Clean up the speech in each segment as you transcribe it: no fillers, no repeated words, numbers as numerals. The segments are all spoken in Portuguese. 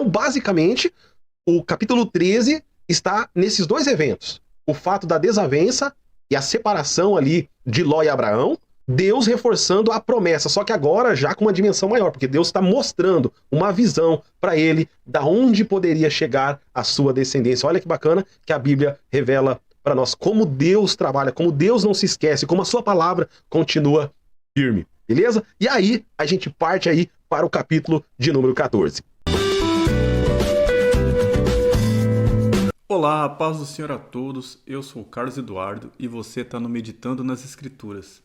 Então, basicamente, o capítulo 13 está nesses dois eventos. O fato da desavença e a separação ali de Ló e Abraão, Deus reforçando a promessa, só que agora já com uma dimensão maior, porque Deus está mostrando uma visão para ele da onde poderia chegar a sua descendência. Olha que bacana que a Bíblia revela para nós como Deus trabalha, como Deus não se esquece, como a sua palavra continua firme, beleza? E aí a gente parte aí para o capítulo de número 14. Olá, a paz do Senhor a todos, eu sou o Carlos Eduardo e você está no Meditando nas Escrituras.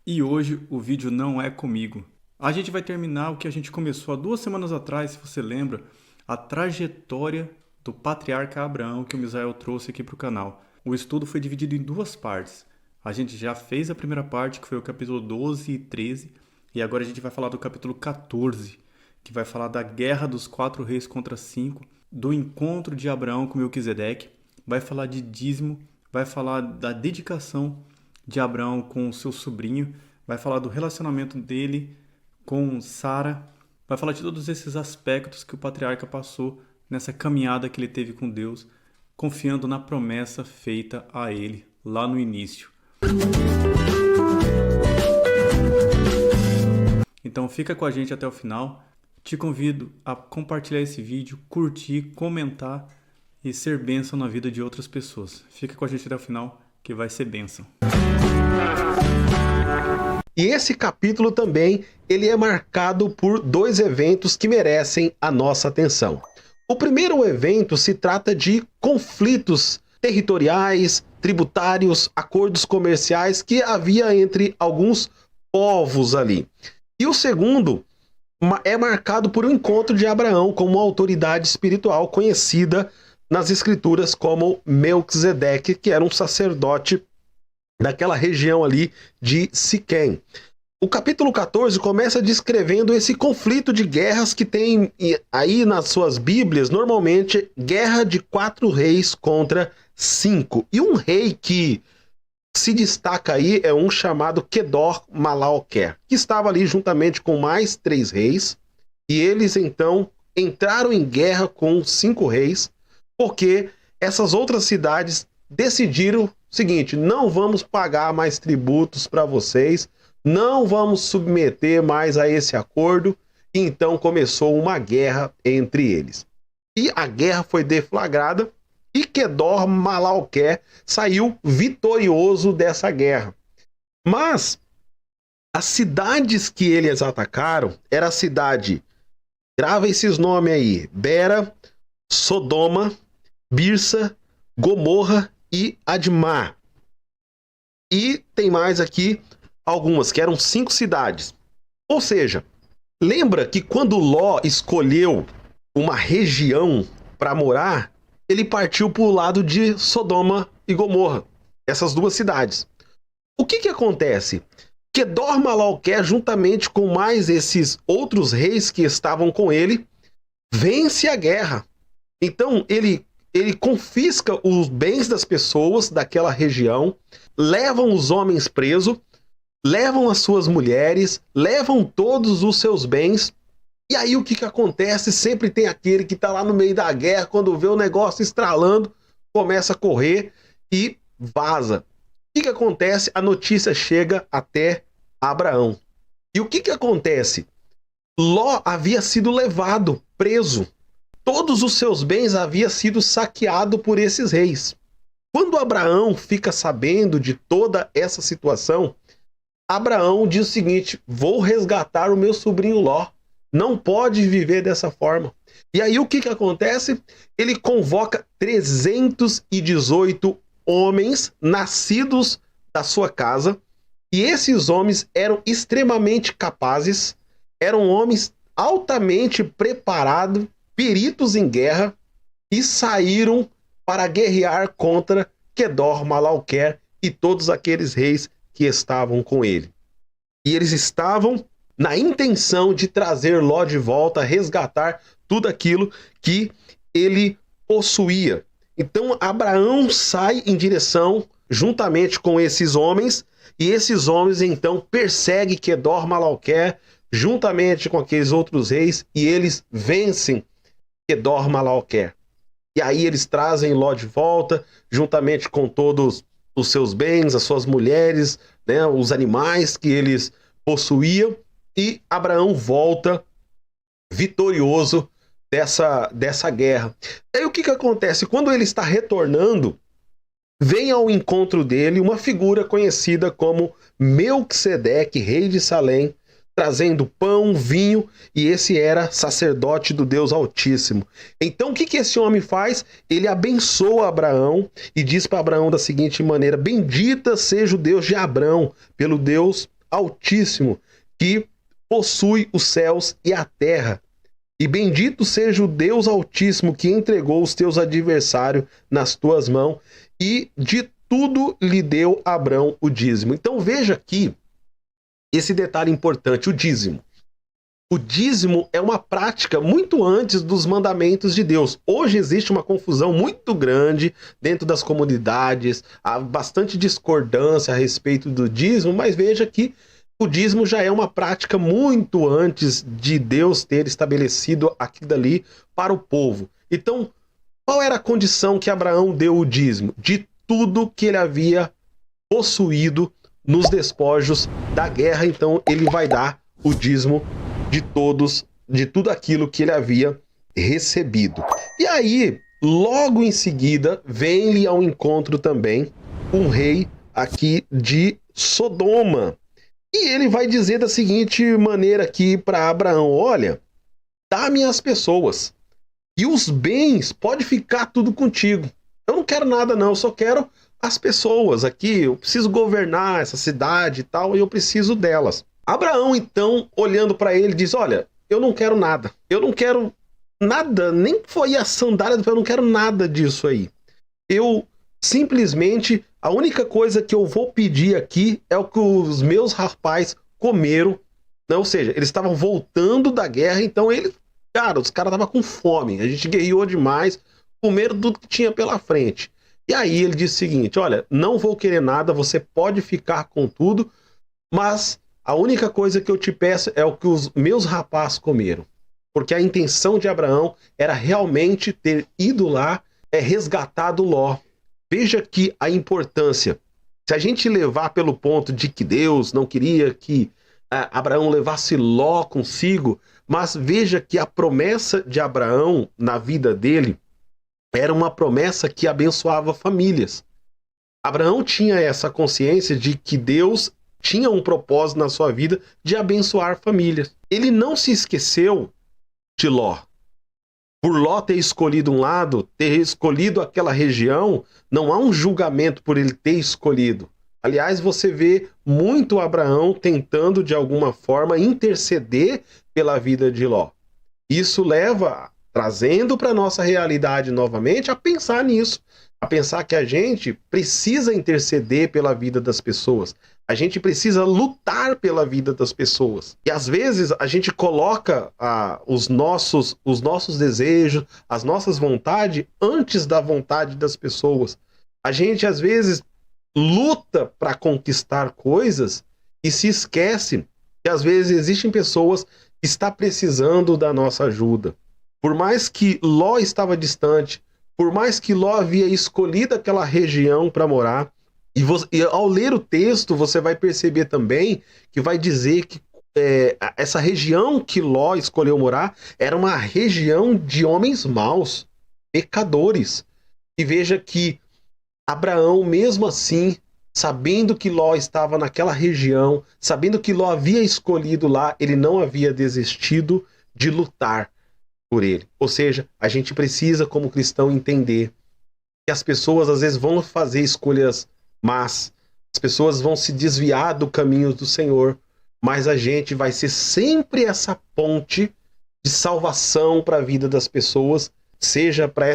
E hoje o vídeo não é comigo. A gente vai terminar o que a gente começou há 2 semanas atrás, se você lembra, a trajetória do patriarca Abraão que o Misael trouxe aqui para o canal. O estudo foi dividido em 2 partes. A gente já fez a primeira parte, que foi o capítulo 12 e 13, e agora a gente vai falar do capítulo 14, que vai falar da guerra dos 4 reis contra 5, do encontro de Abraão com Melquisedeque, vai falar de dízimo, vai falar da dedicação de Abraão com o seu sobrinho, vai falar do relacionamento dele com Sara, vai falar de todos esses aspectos que o patriarca passou nessa caminhada que ele teve com Deus, confiando na promessa feita a ele lá no início. Então fica com a gente até o final. Te convido a compartilhar esse vídeo, curtir, comentar e ser bênção na vida de outras pessoas. Fica com a gente até o final, que vai ser bênção. E esse capítulo também, ele é marcado por 2 eventos que merecem a nossa atenção. O primeiro evento se trata de conflitos territoriais, tributários, acordos comerciais que havia entre alguns povos ali. E o segundo é marcado por um encontro de Abraão com uma autoridade espiritual conhecida nas escrituras como Melquisedeque, que era um sacerdote daquela região ali de Siquém. O capítulo 14 começa descrevendo esse conflito de guerras que tem aí nas suas Bíblias, normalmente, guerra de 4 reis contra 5. E um rei que se destaca aí é um chamado Quedorlaomer, que estava ali juntamente com mais 3 reis, e eles então entraram em guerra com 5 reis, porque essas outras cidades decidiram o seguinte: não vamos pagar mais tributos para vocês, não vamos submeter mais a esse acordo, e então começou uma guerra entre eles. E a guerra foi deflagrada, e Quedorlaomer saiu vitorioso dessa guerra. Mas as cidades que eles atacaram era a cidade, grava esses nomes aí, Bera, Sodoma, Birsa, Gomorra e Admá. E tem mais aqui algumas, que eram 5 cidades. Ou seja, lembra que quando Ló escolheu uma região para morar, ele partiu para o lado de Sodoma e Gomorra, essas 2 cidades. O que acontece? Quedorlaomer, juntamente com mais esses outros reis que estavam com ele, vence a guerra. Então ele confisca os bens das pessoas daquela região, levam os homens presos, levam as suas mulheres, levam todos os seus bens. E aí o que acontece? Sempre tem aquele que está lá no meio da guerra, quando vê o negócio estralando, começa a correr e vaza. O que acontece? A notícia chega até Abraão. E o que acontece? Ló havia sido levado, preso. Todos os seus bens haviam sido saqueados por esses reis. Quando Abraão fica sabendo de toda essa situação, Abraão diz o seguinte: vou resgatar o meu sobrinho Ló. Não pode viver dessa forma. E aí o que acontece? Ele convoca 318 homens nascidos da sua casa, e esses homens eram extremamente capazes, eram homens altamente preparados, peritos em guerra, e saíram para guerrear contra Quedorlaomer e todos aqueles reis que estavam com ele. E eles estavam na intenção de trazer Ló de volta, resgatar tudo aquilo que ele possuía. Então Abraão sai em direção, juntamente com esses homens, e esses homens então perseguem Quedorlaomer, juntamente com aqueles outros reis, e eles vencem Quedorlaomer. E aí eles trazem Ló de volta, juntamente com todos os seus bens, as suas mulheres, né, os animais que eles possuíam, e Abraão volta vitorioso dessa guerra. Aí o que acontece? Quando ele está retornando, vem ao encontro dele uma figura conhecida como Melquisedeque, rei de Salém, trazendo pão, vinho, e esse era sacerdote do Deus Altíssimo. Então o que esse homem faz? Ele abençoa Abraão e diz para Abraão da seguinte maneira: bendita seja o Deus de Abraão, pelo Deus Altíssimo, que possui os céus e a terra. E bendito seja o Deus Altíssimo, que entregou os teus adversários nas tuas mãos, e de tudo lhe deu Abraão o dízimo. Então veja aqui esse detalhe importante, o dízimo. O dízimo é uma prática muito antes dos mandamentos de Deus. Hoje existe uma confusão muito grande dentro das comunidades, há bastante discordância a respeito do dízimo, mas veja que o dízimo já é uma prática muito antes de Deus ter estabelecido aquilo dali para o povo. Então, qual era a condição que Abraão deu o dízimo? De tudo que ele havia possuído nos despojos da guerra. Então ele vai dar o dízimo de tudo aquilo que ele havia recebido. E aí, logo em seguida, vem-lhe ao encontro também um rei aqui de Sodoma. E ele vai dizer da seguinte maneira aqui para Abraão: olha, dá-me as pessoas e os bens, pode ficar tudo contigo. Eu não quero nada não, eu só quero as pessoas aqui, eu preciso governar essa cidade e tal, e eu preciso delas. Abraão, então, olhando para ele, diz: olha, eu não quero nada, nem foi a sandália, eu não quero nada disso aí. Eu simplesmente, a única coisa que eu vou pedir aqui é o que os meus rapazes comeram, né? Ou seja, eles estavam voltando da guerra, então os caras estavam com fome, a gente guerreou demais, comeram tudo que tinha pela frente. E aí ele disse o seguinte: olha, não vou querer nada, você pode ficar com tudo, mas a única coisa que eu te peço é o que os meus rapazes comeram. Porque a intenção de Abraão era realmente ter ido lá, resgatado Ló. Veja que a importância, se a gente levar pelo ponto de que Deus não queria que Abraão levasse Ló consigo, mas veja que a promessa de Abraão na vida dele era uma promessa que abençoava famílias. Abraão tinha essa consciência de que Deus tinha um propósito na sua vida de abençoar famílias. Ele não se esqueceu de Ló. Por Ló ter escolhido um lado, ter escolhido aquela região, não há um julgamento por ele ter escolhido. Aliás, você vê muito Abraão tentando de alguma forma interceder pela vida de Ló. Isso leva, trazendo para a nossa realidade novamente, a pensar nisso. A pensar que a gente precisa interceder pela vida das pessoas. A gente precisa lutar pela vida das pessoas. E às vezes a gente coloca os nossos desejos, as nossas vontades antes da vontade das pessoas. A gente às vezes luta para conquistar coisas e se esquece que às vezes existem pessoas que estão precisando da nossa ajuda. Por mais que Ló estava distante, por mais que Ló havia escolhido aquela região para morar, e ao ler o texto você vai perceber também que vai dizer que essa região que Ló escolheu morar era uma região de homens maus, pecadores. E veja que Abraão, mesmo assim, sabendo que Ló estava naquela região, sabendo que Ló havia escolhido lá, ele não havia desistido de lutar por ele. Ou seja, a gente precisa, como cristão, entender que as pessoas às vezes vão fazer escolhas más, as pessoas vão se desviar do caminho do Senhor, mas a gente vai ser sempre essa ponte de salvação para a vida das pessoas, seja para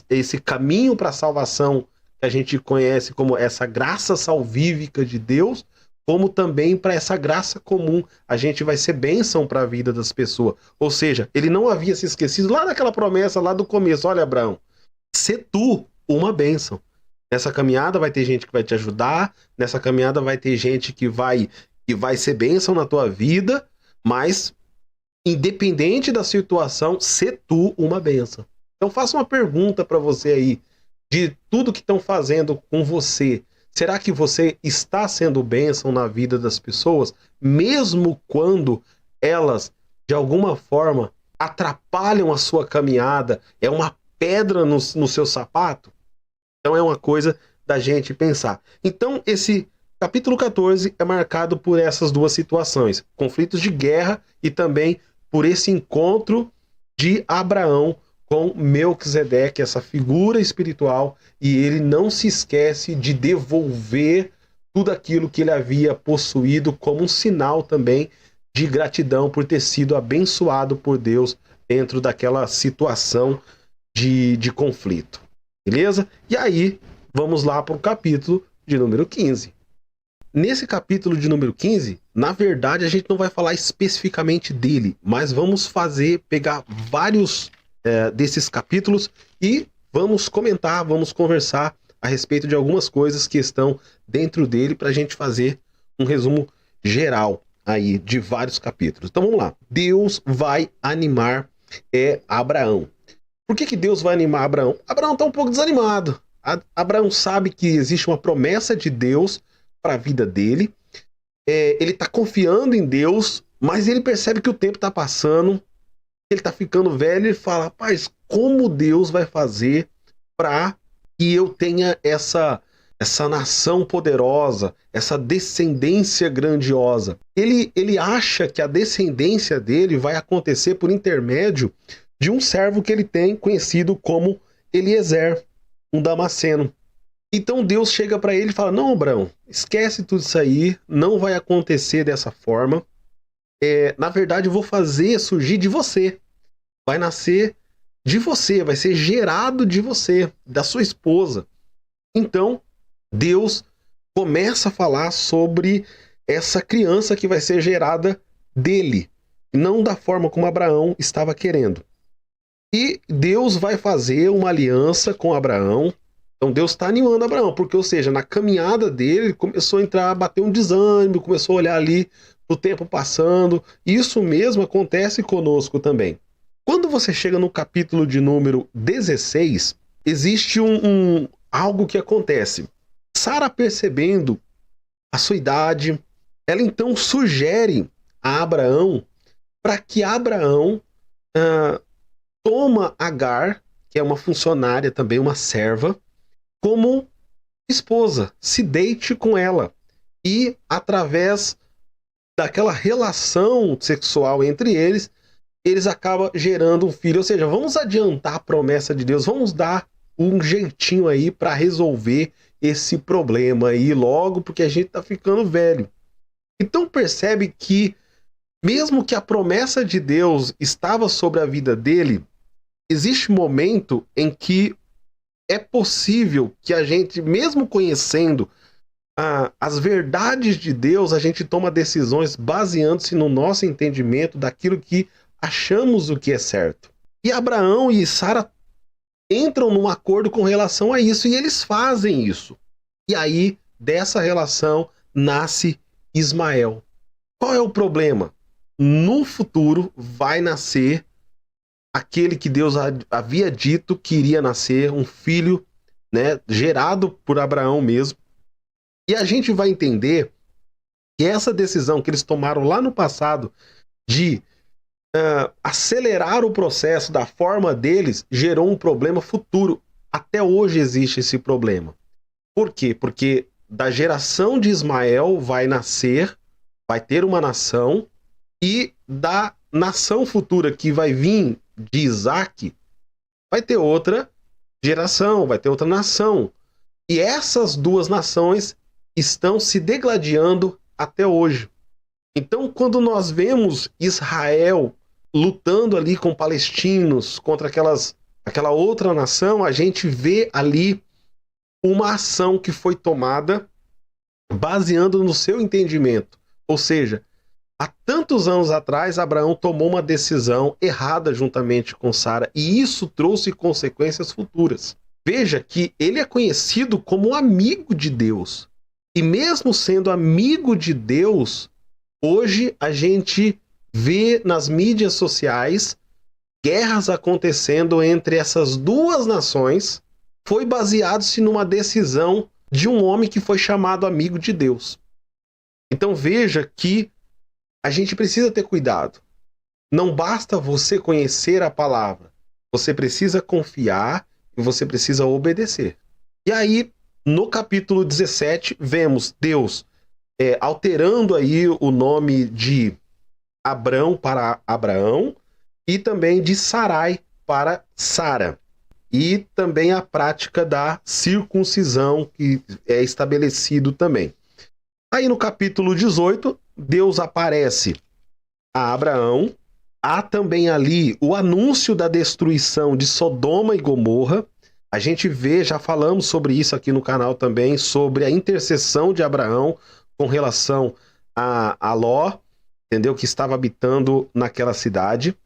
esse caminho para a salvação que a gente conhece como essa graça salvífica de Deus, como também para essa graça comum. A gente vai ser bênção para a vida das pessoas. Ou seja, ele não havia se esquecido lá daquela promessa lá do começo: olha, Abraão, ser tu uma bênção. Nessa caminhada vai ter gente que vai te ajudar, nessa caminhada vai ter gente que vai ser bênção na tua vida, mas independente da situação, ser tu uma bênção. Então faça uma pergunta para você aí, de tudo que estão fazendo com você. Será que você está sendo bênção na vida das pessoas, mesmo quando elas, de alguma forma, atrapalham a sua caminhada? É uma pedra no seu sapato? Então é uma coisa da gente pensar. Então esse capítulo 14 é marcado por essas duas situações, conflitos de guerra e também por esse encontro de Abraão com Melquisedeque, essa figura espiritual, e ele não se esquece de devolver tudo aquilo que ele havia possuído como um sinal também de gratidão por ter sido abençoado por Deus dentro daquela situação de conflito. Beleza? E aí, vamos lá para o capítulo de número 15. Nesse capítulo de número 15, na verdade, a gente não vai falar especificamente dele, mas vamos pegar vários desses capítulos e vamos comentar, vamos conversar a respeito de algumas coisas que estão dentro dele para a gente fazer um resumo geral aí de vários capítulos. Então vamos lá. Deus vai animar Abraão. Por que Deus vai animar Abraão? Abraão está um pouco desanimado. Abraão sabe que existe uma promessa de Deus para a vida dele. Ele está confiando em Deus, mas ele percebe que o tempo está passando, ele está ficando velho, e fala: rapaz, como Deus vai fazer para que eu tenha essa nação poderosa, essa descendência grandiosa? Ele acha que a descendência dele vai acontecer por intermédio de um servo que ele tem, conhecido como Eliezer, um damasceno. Então Deus chega para ele e fala: não, Abraão, esquece tudo isso aí, não vai acontecer dessa forma. Na verdade, eu vou fazer surgir de você. Vai nascer de você, vai ser gerado de você, da sua esposa. Então, Deus começa a falar sobre essa criança que vai ser gerada dele, não da forma como Abraão estava querendo. E Deus vai fazer uma aliança com Abraão. Então Deus está animando Abraão, porque, ou seja, na caminhada dele, começou a bater um desânimo, começou a olhar ali o tempo passando. Isso mesmo acontece conosco também. Quando você chega no capítulo de número 16, existe algo que acontece. Sara, percebendo a sua idade, ela então sugere a Abraão para que Abraão toma Agar, que é uma funcionária também, uma serva, como esposa, se deite com ela. E através daquela relação sexual entre eles acabam gerando um filho. Ou seja, vamos adiantar a promessa de Deus, vamos dar um jeitinho aí para resolver esse problema aí logo, porque a gente está ficando velho. Então percebe que, mesmo que a promessa de Deus estava sobre a vida dele, existe um momento em que é possível que a gente, mesmo conhecendo as verdades de Deus, a gente toma decisões baseando-se no nosso entendimento daquilo que achamos o que é certo. E Abraão e Sara entram num acordo com relação a isso, e eles fazem isso. E aí, dessa relação, nasce Ismael. Qual é o problema? No futuro vai nascer aquele que Deus havia dito que iria nascer, um filho, né, gerado por Abraão mesmo. E a gente vai entender que essa decisão que eles tomaram lá no passado de acelerar o processo da forma deles gerou um problema futuro. Até hoje existe esse problema. Por quê? Porque da geração de Ismael vai ter uma nação, e da nação futura que vai vir de Isaac, vai ter outra geração, vai ter outra nação. E essas duas nações estão se degladiando até hoje. Então, quando nós vemos Israel lutando ali com palestinos contra aquela outra nação, a gente vê ali uma ação que foi tomada baseando no seu entendimento. Ou seja, há tantos anos atrás, Abraão tomou uma decisão errada juntamente com Sara, e isso trouxe consequências futuras. Veja que ele é conhecido como amigo de Deus. E mesmo sendo amigo de Deus, hoje a gente vê nas mídias sociais guerras acontecendo entre essas duas nações, foi baseado-se numa decisão de um homem que foi chamado amigo de Deus. Então veja que a gente precisa ter cuidado. Não basta você conhecer a palavra, você precisa confiar e você precisa obedecer. E aí, no capítulo 17, vemos Deus alterando aí o nome de Abrão para Abraão e também de Sarai para Sara. E também a prática da circuncisão que é estabelecido também. Aí no capítulo 18, Deus aparece a Abraão. Há também ali o anúncio da destruição de Sodoma e Gomorra. A gente vê, já falamos sobre isso aqui no canal também, sobre a intercessão de Abraão com relação a Ló, entendeu? Que estava habitando naquela cidade.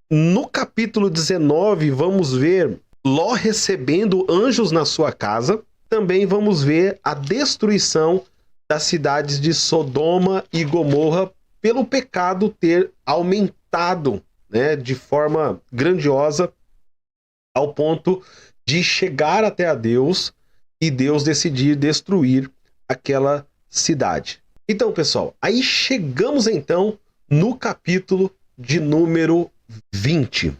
No capítulo 19, vamos ver Ló recebendo anjos na sua casa. Também vamos ver a destruição das cidades de Sodoma e Gomorra pelo pecado ter aumentado, né, de forma grandiosa ao ponto de chegar até a Deus e Deus decidir destruir aquela cidade. Então, pessoal, aí chegamos então no capítulo de número 20.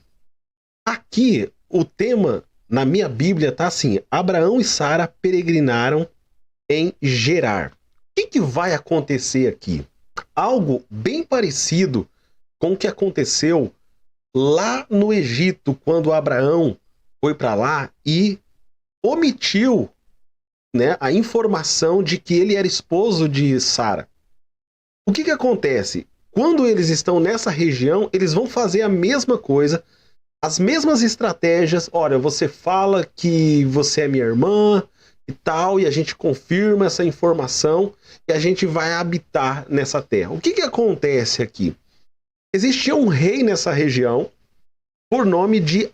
Aqui o tema na minha Bíblia tá assim: Abraão e Sara peregrinaram em Gerar. O que vai acontecer aqui? Algo bem parecido com o que aconteceu lá no Egito, quando Abraão foi para lá e omitiu, né, a informação de que ele era esposo de Sara. O que acontece? Quando eles estão nessa região, eles vão fazer a mesma coisa, as mesmas estratégias. Olha, você fala que você é minha irmã e tal, e a gente confirma essa informação e a gente vai habitar nessa terra. O que acontece aqui? Existia um rei nessa região por nome de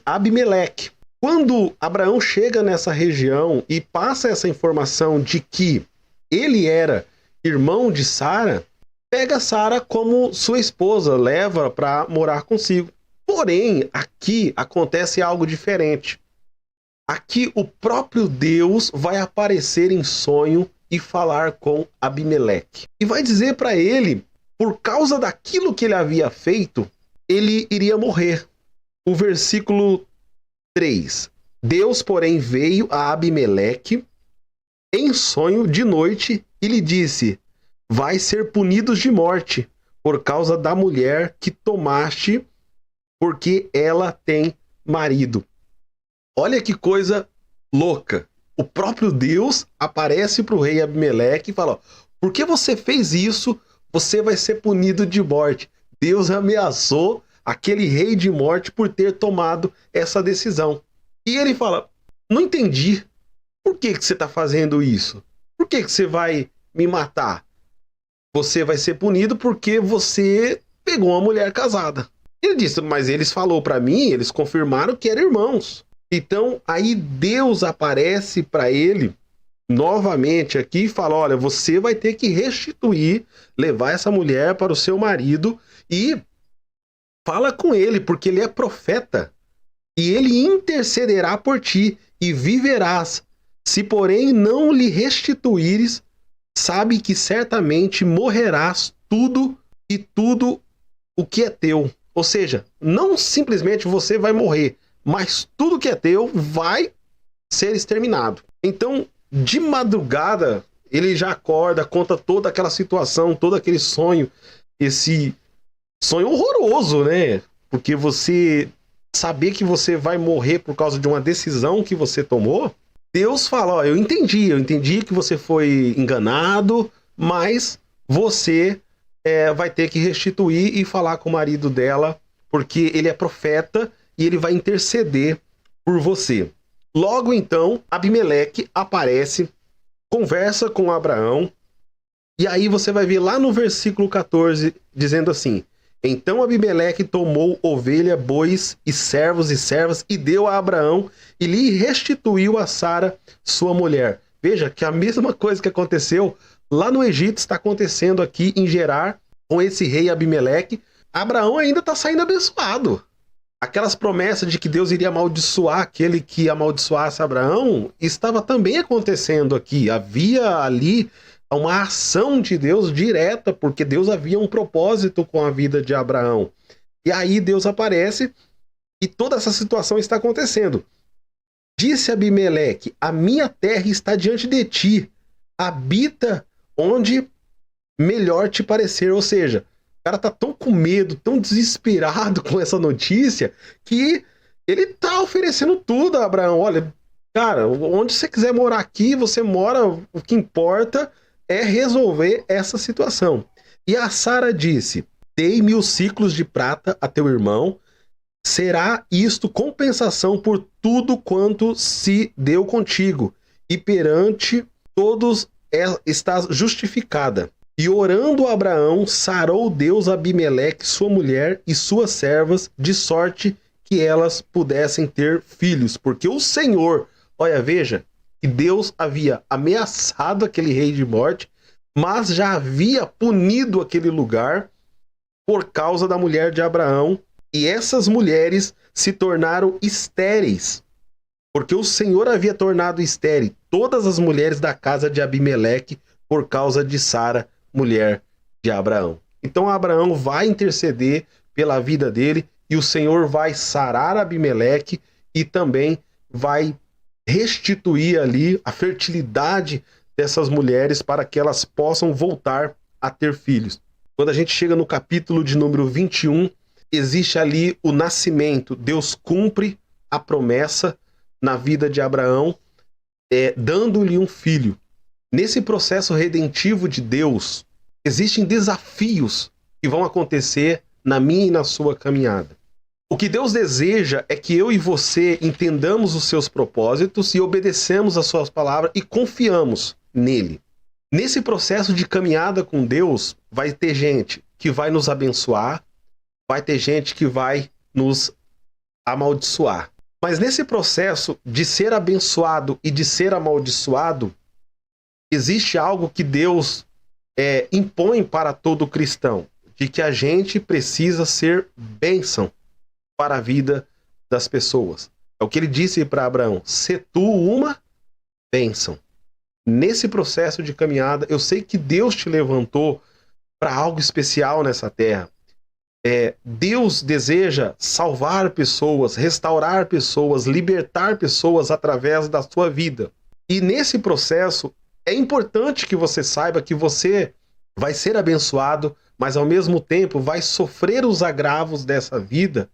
Abimeleque. Quando Abraão chega nessa região e passa essa informação de que ele era irmão de Sara, pega Sara como sua esposa, leva para morar consigo. Porém, aqui acontece algo diferente. Aqui o próprio Deus vai aparecer em sonho e falar com Abimeleque. E vai dizer para ele, por causa daquilo que ele havia feito, ele iria morrer. O versículo 3. Deus, porém, veio a Abimeleque em sonho de noite e lhe disse: vai ser punido de morte por causa da mulher que tomaste, porque ela tem marido. Olha que coisa louca. O próprio Deus aparece para o rei Abimeleque e fala: por que você fez isso? Você vai ser punido de morte. Deus ameaçou aquele rei de morte por ter tomado essa decisão. E ele fala: não entendi. Por que você está fazendo isso? Por que você vai me matar? Você vai ser punido porque você pegou uma mulher casada. Ele disse: mas eles falaram para mim, eles confirmaram que eram irmãos. Então aí Deus aparece para ele novamente aqui e fala: olha, você vai ter que restituir, levar essa mulher para o seu marido e fala com ele, porque ele é profeta, e ele intercederá por ti, e viverás. Se, porém, não lhe restituíres, sabe que certamente morrerás tudo o que é teu. Ou seja, não simplesmente você vai morrer, mas tudo que é teu vai ser exterminado. Então, de madrugada, ele já acorda, conta toda aquela situação, todo aquele sonho, esse sonho horroroso, né? Porque você saber que você vai morrer por causa de uma decisão que você tomou, Deus fala: ó, eu entendi que você foi enganado, mas você vai ter que restituir e falar com o marido dela, porque ele é profeta e ele vai interceder por você. Logo então, Abimeleque aparece, conversa com Abraão, e aí você vai ver lá no versículo 14, dizendo assim: então Abimeleque tomou ovelha, bois e servos e servas e deu a Abraão e lhe restituiu a Sara, sua mulher. Veja que a mesma coisa que aconteceu lá no Egito está acontecendo aqui em Gerar com esse rei Abimeleque, Abraão ainda está saindo abençoado. Aquelas promessas de que Deus iria amaldiçoar aquele que amaldiçoasse Abraão, estava também acontecendo aqui. Havia ali uma ação de Deus direta, porque Deus havia um propósito com a vida de Abraão. E aí Deus aparece e toda essa situação está acontecendo. Disse Abimeleque: a minha terra está diante de ti, habita onde melhor te parecer. Ou seja, o cara tá tão com medo, tão desesperado com essa notícia, que ele tá oferecendo tudo a Abraão. Olha, cara, onde você quiser morar aqui, você mora, o que importa é resolver essa situação. E a Sara disse: dei 1000 ciclos de prata a teu irmão, será isto compensação por tudo quanto se deu contigo, e perante todos estás justificada. E orando Abraão, sarou Deus Abimeleque, sua mulher e suas servas, de sorte que elas pudessem ter filhos. Porque o Senhor, olha, veja, que Deus havia ameaçado aquele rei de morte, mas já havia punido aquele lugar por causa da mulher de Abraão. E essas mulheres se tornaram estéreis, porque o Senhor havia tornado estéril todas as mulheres da casa de Abimeleque por causa de Sara, mulher de Abraão. Então Abraão vai interceder pela vida dele e o Senhor vai sarar Abimeleque e também vai restituir ali a fertilidade dessas mulheres para que elas possam voltar a ter filhos. Quando a gente chega no capítulo de número 21, existe ali o nascimento. Deus cumpre a promessa na vida de Abraão, dando-lhe um filho. Nesse processo redentivo de Deus, existem desafios que vão acontecer na minha e na sua caminhada. O que Deus deseja é que eu e você entendamos os seus propósitos e obedecemos as suas palavras e confiamos nele. Nesse processo de caminhada com Deus, vai ter gente que vai nos abençoar, vai ter gente que vai nos amaldiçoar. Mas nesse processo de ser abençoado e de ser amaldiçoado, existe algo que Deus impõe para todo cristão, de que a gente precisa ser bênção para a vida das pessoas. É o que ele disse para Abraão: se tu uma bênção. Nesse processo de caminhada, eu sei que Deus te levantou para algo especial nessa terra. Deus deseja salvar pessoas, restaurar pessoas, libertar pessoas através da sua vida. E nesse processo, é importante que você saiba que você vai ser abençoado, mas ao mesmo tempo vai sofrer os agravos dessa vida.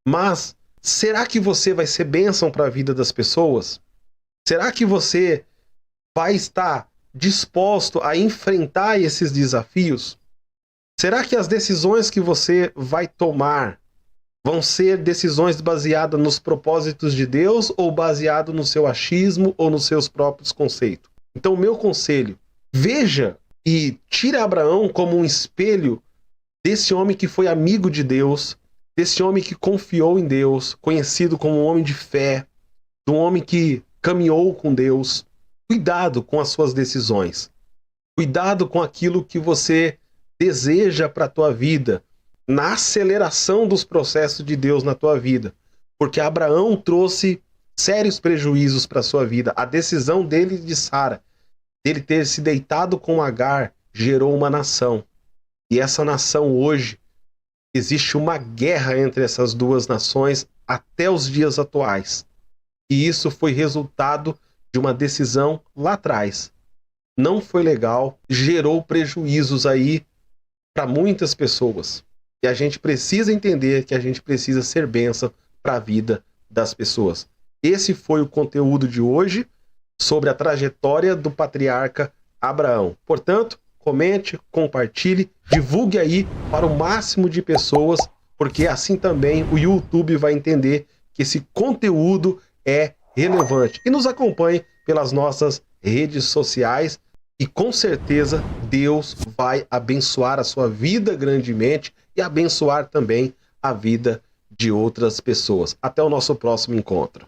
Mas será que você vai ser bênção para a vida das pessoas? Será que você vai estar disposto a enfrentar esses desafios? Será que as decisões que você vai tomar vão ser decisões baseadas nos propósitos de Deus ou baseado no seu achismo ou nos seus próprios conceitos? Então, meu conselho, veja e tire Abraão como um espelho desse homem que foi amigo de Deus, desse homem que confiou em Deus, conhecido como um homem de fé, de um homem que caminhou com Deus. Cuidado com as suas decisões. Cuidado com aquilo que você deseja para a tua vida, na aceleração dos processos de Deus na tua vida. Porque Abraão trouxe sérios prejuízos para a sua vida. A decisão dele de Sara, dele ter se deitado com Agar, gerou uma nação. E essa nação hoje, existe uma guerra entre essas duas nações até os dias atuais. E isso foi resultado de uma decisão lá atrás. Não foi legal, gerou prejuízos aí para muitas pessoas. E a gente precisa entender que a gente precisa ser bênção para a vida das pessoas. Esse foi o conteúdo de hoje sobre a trajetória do patriarca Abraão. Portanto, comente, compartilhe, divulgue aí para o máximo de pessoas, porque assim também o YouTube vai entender que esse conteúdo é relevante. E nos acompanhe pelas nossas redes sociais e com certeza Deus vai abençoar a sua vida grandemente e abençoar também a vida de outras pessoas. Até o nosso próximo encontro.